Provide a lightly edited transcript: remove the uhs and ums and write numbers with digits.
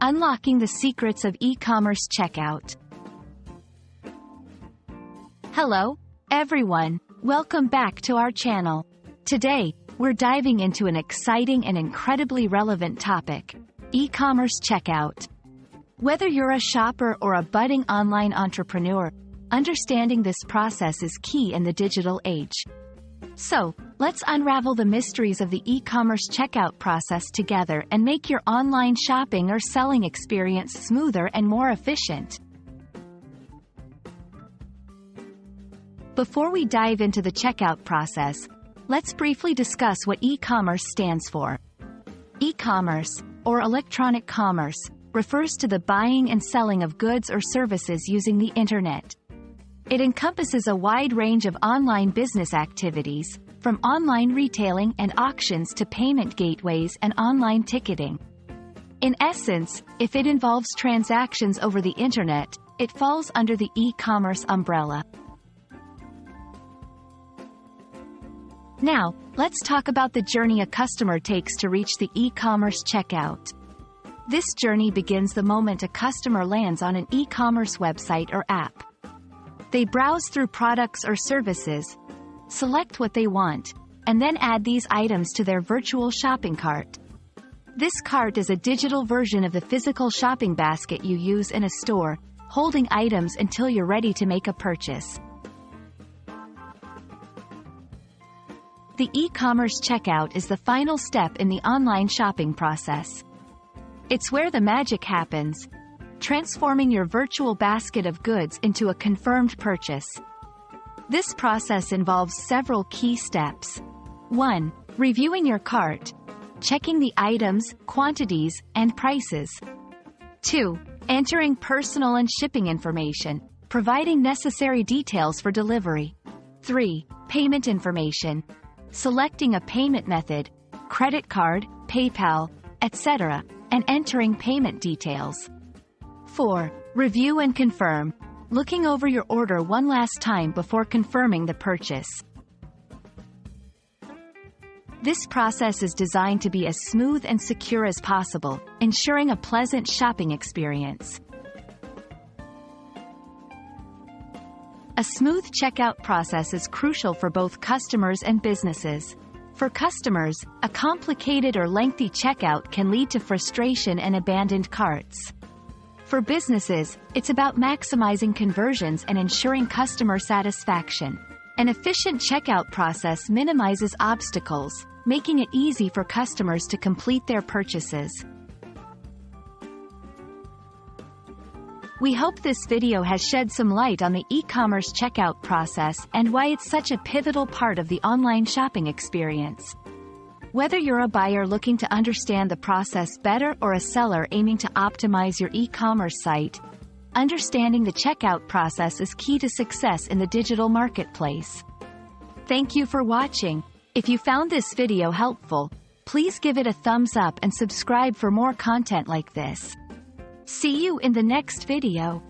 Unlocking the secrets of e-commerce checkout. Hello, everyone. Welcome back to our channel. Today, we're diving into an exciting and incredibly relevant topic: e-commerce checkout. Whether you're a shopper or a budding online entrepreneur, understanding this process is key in the digital age. So, let's unravel the mysteries of the e-commerce checkout process together and make your online shopping or selling experience smoother and more efficient. Before we dive into the checkout process, let's briefly discuss what e-commerce stands for. E-commerce, or electronic commerce, refers to the buying and selling of goods or services using the internet. It encompasses a wide range of online business activities, from online retailing and auctions to payment gateways and online ticketing. In essence, if it involves transactions over the internet, it falls under the e-commerce umbrella. Now, let's talk about the journey a customer takes to reach the e-commerce checkout. This journey begins the moment a customer lands on an e-commerce website or app. They browse through products or services, select what they want, and then add these items to their virtual shopping cart. This cart is a digital version of the physical shopping basket you use in a store, holding items until you're ready to make a purchase. The e-commerce checkout is the final step in the online shopping process. It's where the magic happens, transforming your virtual basket of goods into a confirmed purchase. This process involves several key steps. 1. Reviewing your cart, checking the items, quantities, and prices. 2. Entering personal and shipping information, providing necessary details for delivery. 3. Payment information, selecting a payment method, credit card, PayPal, etc., and entering payment details. 4. Review and confirm, looking over your order one last time before confirming the purchase. This process is designed to be as smooth and secure as possible, ensuring a pleasant shopping experience. A smooth checkout process is crucial for both customers and businesses. For customers, a complicated or lengthy checkout can lead to frustration and abandoned carts. For businesses, it's about maximizing conversions and ensuring customer satisfaction. An efficient checkout process minimizes obstacles, making it easy for customers to complete their purchases. We hope this video has shed some light on the e-commerce checkout process and why it's such a pivotal part of the online shopping experience. Whether you're a buyer looking to understand the process better or a seller aiming to optimize your e-commerce site, understanding the checkout process is key to success in the digital marketplace. Thank you for watching. If you found this video helpful, please give it a thumbs up and subscribe for more content like this. See you in the next video.